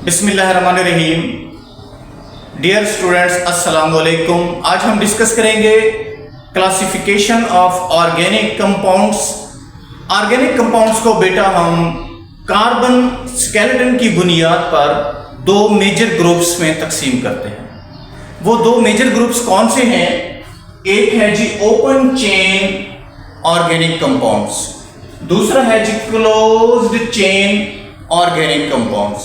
बिस्मिल्लाहिर्रहमानिर्रहीम। Dear students, अस्सलाम वालेकुम। आज हम डिस्कस करेंगे classification of organic compounds. Organic compounds को बेटा हम कार्बन स्केलेटन की बुनियाद पर दो मेजर ग्रुप्स में तकसीम करते हैं। वो दो मेजर ग्रुप्स कौन से हैं? एक है जी ओपन चेन ऑर्गेनिक कंपाउंड्स, दूसरा है जी क्लोज्ड चेन ऑर्गेनिक कंपाउंड्स।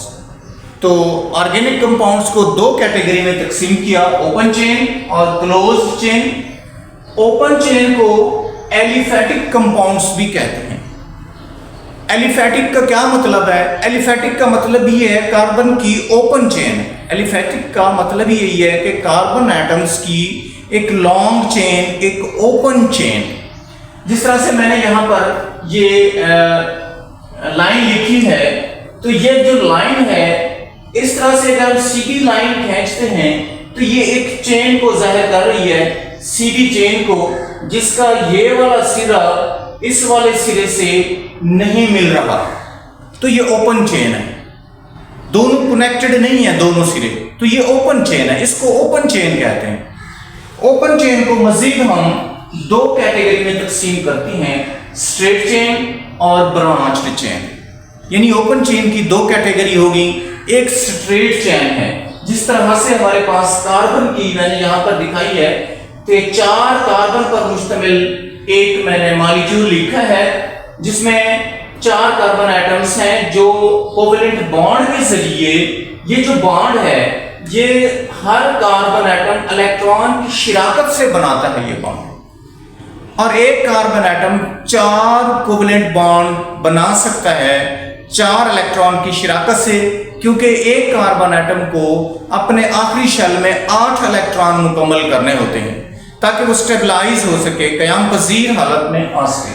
तो ऑर्गेनिक कंपाउंड्स को दो कैटेगरी में तकसीम किया, ओपन चेन और क्लोज्ड चेन। ओपन चेन को एलिफेटिक कंपाउंड्स भी कहते हैं। एलिफेटिक का क्या मतलब है? एलिफेटिक का मतलब ये है कार्बन की ओपन चेन है। एलिफेटिक का मतलब यही है कि कार्बन एटम्स की एक लॉन्ग चेन, एक ओपन चेन। जिस तरह से मैंने यहां पर ये लाइन लिखी है, तो ये जो लाइन है, इस तरह से अगर हम सीधी लाइन खींचते हैं तो ये एक चेन को जाहिर कर रही है, सीधी चेन को, जिसका ये वाला सिरा इस वाले सिरे से नहीं मिल रहा। तो ये ओपन चेन है, दोनों कनेक्टेड नहीं है दोनों सिरे, तो ये ओपन चेन है, इसको ओपन चेन कहते हैं। ओपन चेन को मजीद हम दो कैटेगरी में तकसीम करती हैं, स्ट्रेट चेन और ब्रांच्ड चेन। यानी ओपन चेन की दो कैटेगरी होगी। एक स्ट्रेट चेन है, जिस तरह से हमारे पास कार्बन की मैंने यहां पर दिखाई है, तो 4 कार्बन पर मुश्तमिल एक मैंने मॉलिक्यूल लिखा है, जिसमें 4 कार्बन एटम्स हैं जो कोवेलेंट बॉन्ड के जरिए, ये जो बॉन्ड है ये हर कार्बन एटम इलेक्ट्रॉन की शिराकत से बनाता है ये बॉन्ड, और एक कार्बन एटम 4 कोवेलेंट बॉन्ड बना सकता है 4 इलेक्ट्रॉन की शिराकत से, क्योंकि एक कार्बन एटम को अपने आखिरी शेल में 8 इलेक्ट्रॉन मुकम्मल करने होते हैं ताकि वो स्टेबलाइज हो सके, कयाम पजीर हालत में आ सके।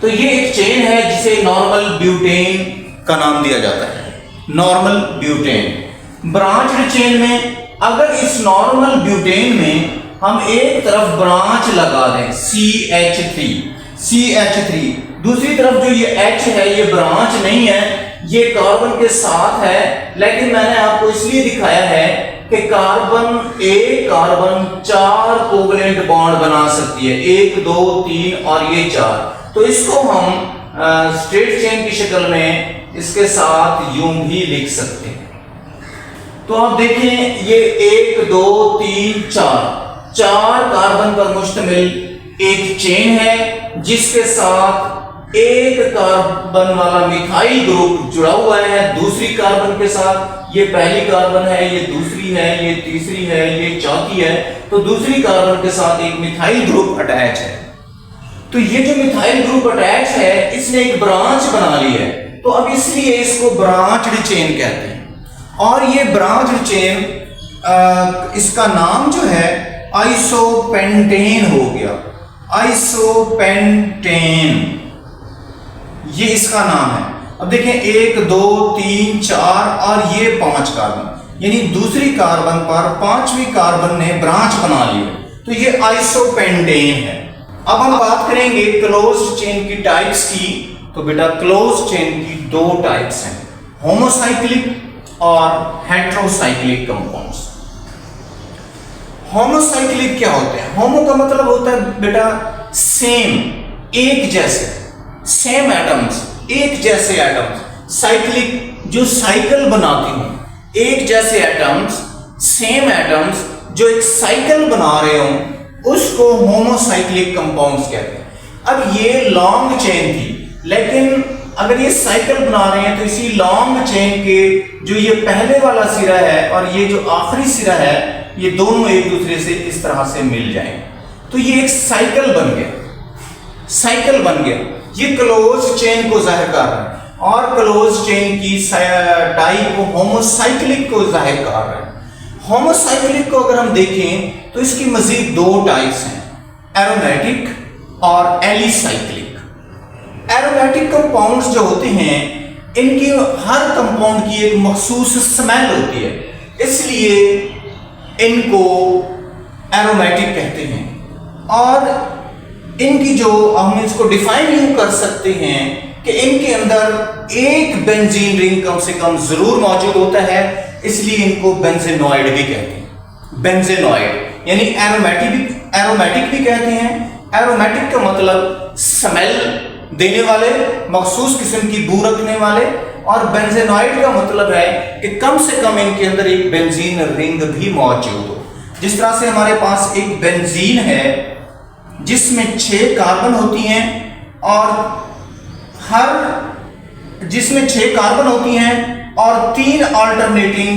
तो ये एक चेन है जिसे नॉर्मल ब्यूटेन का नाम दिया जाता है, नॉर्मल ब्यूटेन। ब्रांच्ड चेन में अगर इस नॉर्मल ब्यूटेन में हम एक तरफ ब्रांच लगा दें CH3, दूसरी तरफ जो ये H है ये ब्रांच नहीं है, ये कार्बन के साथ है, लेकिन मैंने आपको इसलिए दिखाया है कि एक कार्बन 4 कोवेलेंट बॉन्ड बना सकती है, 1 2 3 और ये 4। तो इसको हम स्ट्रेट चेन की शक्ल में इसके साथ यूं भी लिख सकते हैं। तो आप देखें, ये 1 2 3 4 कार्बन पर मुश्तमिल एक चेन है, जिसके साथ एक कार्बन वाला मिथाइल ग्रुप जुड़ा हुआ है दूसरी कार्बन के साथ। ये पहली कार्बन है, ये दूसरी है, ये तीसरी है, ये चौथी है, तो दूसरी कार्बन के साथ एक मिथाइल ग्रुप अटैच है। तो ये जो मिथाइल ग्रुप अटैच है, इसने एक ब्रांच बना ली है, तो अब इसलिए इसको ब्रांच्ड चेन कहते हैं। और ये ब्रांच्ड चेन, इसका नाम जो है आइसोपेंटेन हो गया, आइसोपेंटेन, ये इसका नाम है। अब देखें 1 2 3 4 और ये 5 कार्बन, यानी दूसरी कार्बन पर 5वीं कार्बन ने ब्रांच बना ली है, तो ये आइसोपेंटेन है। अब हम बात करेंगे क्लोज्ड चेन की टाइप्स की। तो बेटा क्लोज्ड चेन की 2 टाइप्स हैं, होमोसाइक्लिक और हेटेरोसाइक्लिक कंपाउंड्स। होमोसाइक्लिक क्या होते हैं? होमो का मतलब होता है बेटा सेम, एक जैसे, सेम एटम्स, एक जैसे एटम्स। साइक्लिक जो साइकिल बनाती हूं, एक जैसे एटम्स, सेम एटम्स जो एक साइकिल बना रहे हो, उसको होमोसाइक्लिक कंपाउंड्स कहते हैं। अब ये लॉन्ग चेन थी, लेकिन अगर ये साइकिल बना रहे हैं तो इसी लॉन्ग चेन के जो ये पहले वाला सिरा है और ये जो आखिरी सिरा है, ये दोनों एक दूसरे से इस तरह से मिल जाएंगे, तो ये एक साइकिल बन गया, साइकिल बन गया। ये क्लोज चेन को जाहिर कर रहा है, और क्लोज चेन की टाइप को होमोसाइक्लिक को जाहिर कर रहा है। होमोसाइक्लिक को अगर हम देखें तो इसकी मजीद 2 टाइप्स हैं, एरोमेटिक और एलिसाइक्लिक। एरोमेटिक कंपाउंड्स जो होते हैं, इनकी हर कंपाउंड की एक मखसूस स्मेल होती है, इसलिए इनको एरोमेटिक कहते हैं। और इनकी जो हम इसको डिफाइन यूं कर सकते हैं कि इनके अंदर एक बेंजीन रिंग कम से कम जरूर मौजूद होता है, इसलिए इनको बेंजेनॉइड भी कहते हैं। बेंजेनॉइड यानी एरोमेटिक भी कहते हैं। एरोमेटिक का मतलब स्मेल देने वाले, मखसूस किस्म की बू रखने वाले, और बेंजेनॉइड का मतलब है कि कम से कम इनके अंदर एक बेंजीन रिंग भी मौजूद हो। जिस तरह से हमारे पास एक बेंजीन है जिसमें 6 कार्बन होती हैं जिसमें 6 कार्बन होती हैं और 3 अल्टरनेटिंग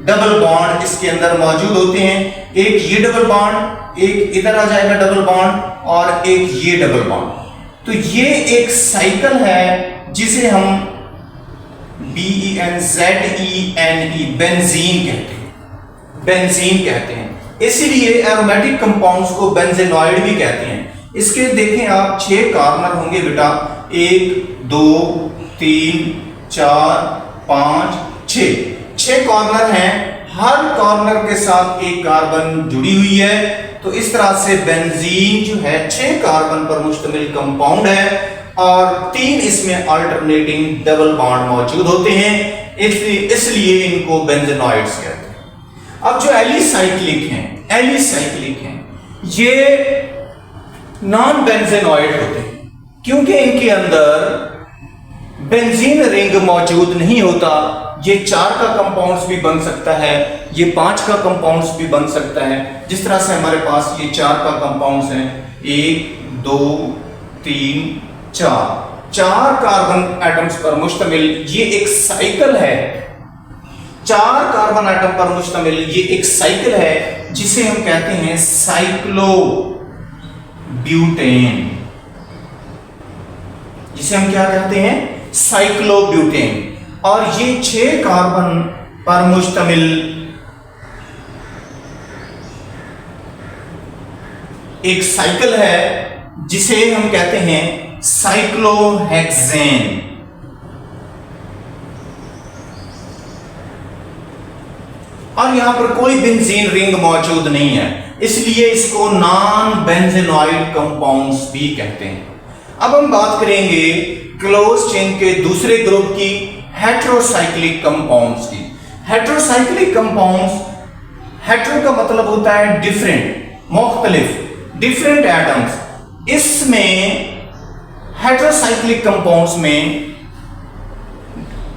डबल बॉन्ड इसके अंदर मौजूद होते हैं। एक ये डबल बॉन्ड, एक इधर आ जाएगा डबल बॉन्ड, और एक ये डबल बॉन्ड। तो ये एक साइकिल है जिसे हम BENZENE बेंजीन कहते हैं। बेंजीन कहते हैं, इसीलिए एरोमेटिक कंपाउंड्स को बेंजेनॉइड भी कहते हैं। इसके देखें आप 6 कार्बन होंगे बेटा, 1 2 3 4 5 6 कॉर्नर हैं। हर कॉर्नर के साथ एक कार्बन जुड़ी हुई है। तो इस तरह से बेंजीन जो है 6 कार्बन पर मुश्तमिल कंपाउंड है और 3 इसमें अल्टरनेटिंग डबल बॉन्ड मौजूद होते हैं, इसलिए इनको बेंजेनॉइड्स कहते हैं। अब जो एलिसाइक्लिक हैं ये नॉन बेंजेनॉइड होते हैं, क्योंकि इनके अंदर बेंजीन रिंग मौजूद नहीं होता। ये 4 का कंपाउंड्स भी बन सकता है, ये 5 का कंपाउंड्स भी बन सकता है। जिस तरह से हमारे पास ये 4 का कंपाउंड्स हैं, 1 2 3 4 कार्बन एटम्स पर मुश्तमिल ये एक साइकिल है। 4 कार्बन एटम पर मुश्तमिल ये एक साइकिल है जिसे हम कहते हैं साइक्लोब्यूटेन। जिसे हम क्या कहते हैं? साइक्लोब्यूटेन। और ये 6 कार्बन पर मुश्तमिल एक साइकिल है जिसे हम कहते हैं साइक्लोहेक्सेन। और यहां पर कोई बेंजीन रिंग मौजूद नहीं है, इसलिए इसको नॉन बेंजेनॉइड कंपाउंड्स भी कहते हैं। अब हम बात करेंगे क्लोज चेन के दूसरे ग्रुप की, हेटेरोसाइक्लिक कंपाउंड्स की। हेटेरोसाइक्लिक कंपाउंड्स, हेटेरो का मतलब होता है डिफरेंट, मुख्तलिफ, डिफरेंट एटम्स। इसमें हेटेरोसाइक्लिक कंपाउंड्स में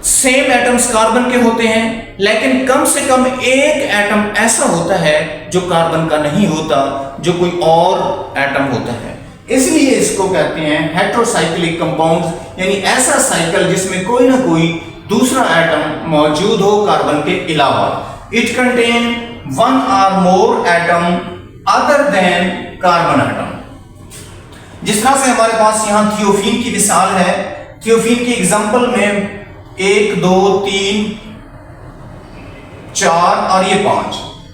सेम एटम्स कार्बन के होते हैं, लेकिन कम से कम एक एटम ऐसा होता है जो कार्बन का नहीं होता, जो कोई और एटम होता है। इसलिए इसको कहते हैं हेटेरोसाइक्लिक कंपाउंड्स, यानी ऐसा साइकिल जिसमें कोई ना कोई दूसरा एटम मौजूद हो कार्बन के अलावा। It contain 1 or more atom other than carbon atom. जिस तरह से हमारे पास यहां थियोफीन की मिसाल है, थियोफीन की एग्जांपल में 1 2 3 4 और ये 5,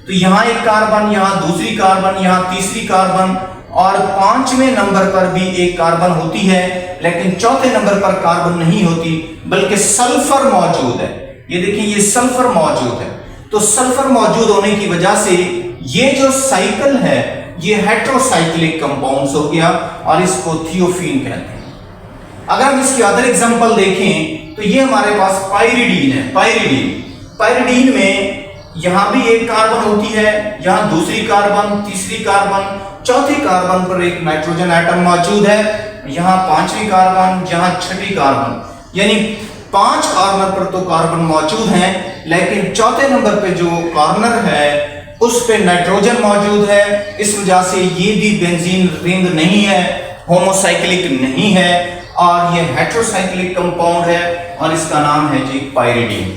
तो यहां एक कार्बन, यहां दूसरी कार्बन, यहां तीसरी कार्बन, और 5वें नंबर पर भी एक कार्बन होती है, लेकिन चौथे नंबर पर कार्बन नहीं होती, बल्कि सल्फर मौजूद है। ये देखिए, ये सल्फर मौजूद है। तो सल्फर मौजूद होने की वजह से ये जो साइकिल है ये हेटेरोसाइक्लिक कंपाउंड्स हो गया और इसको थियोफीन कहते हैं। अगर हम इसकी अदर एग्जांपल देखें तो ये हमारे पास पाइरिडीन है। पाइरिडीन में यहां भी एक कार्बन होती है, यहां दूसरी कार्बन, तीसरी कार्बन, चौथी कार्बन पर एक नाइट्रोजन एटम मौजूद है, यहां 5वीं कार्बन, यहां 6वीं कार्बन, यानी 5 कार्बन पर तो कार्बन मौजूद हैं, लेकिन चौथे नंबर पे जो कॉर्नर है उस पे नाइट्रोजन मौजूद है। इस वजह से ये भी बेंजीन रिंग नहीं है, होमोसाइक्लिक नहीं है, और ये हेटेरोसाइक्लिक कंपाउंड है और इसका नाम है जी पाइरिडीन।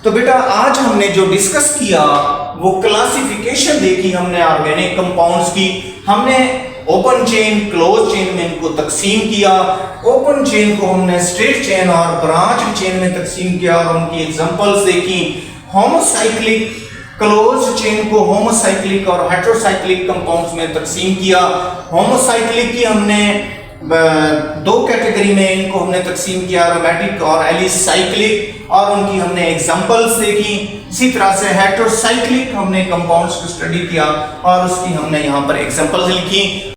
तो बेटा आज हमने जो डिस्कस किया वो क्लासिफिकेशन देखी हमने ऑर्गेनिक कंपाउंड्स की। हमने ओपन चेन, क्लोज चेन में इनको तकसीम किया। ओपन चेन को हमने स्ट्रेट चेन और ब्रांच चेन में तकसीम किया और उनकी एग्जांपल्स देखी। होमोसाइक्लिक क्लोज चेन को होमोसाइक्लिक और हेटेरोसाइक्लिक कंपाउंड्स में तकसीम किया। होमोसाइक्लिक की हमने 2 कैटेगरी में इनको हमने तकसीम किया, एरोमेटिक और एलिसाइक्लिक, और उनकी हमने एग्जांपल्स देखी। इसी तरह से हेटेरोसाइक्लिक हमने कंपाउंड्स को स्टडी किया और उसकी हमने यहाँ पर एग्जांपल्स लिखी।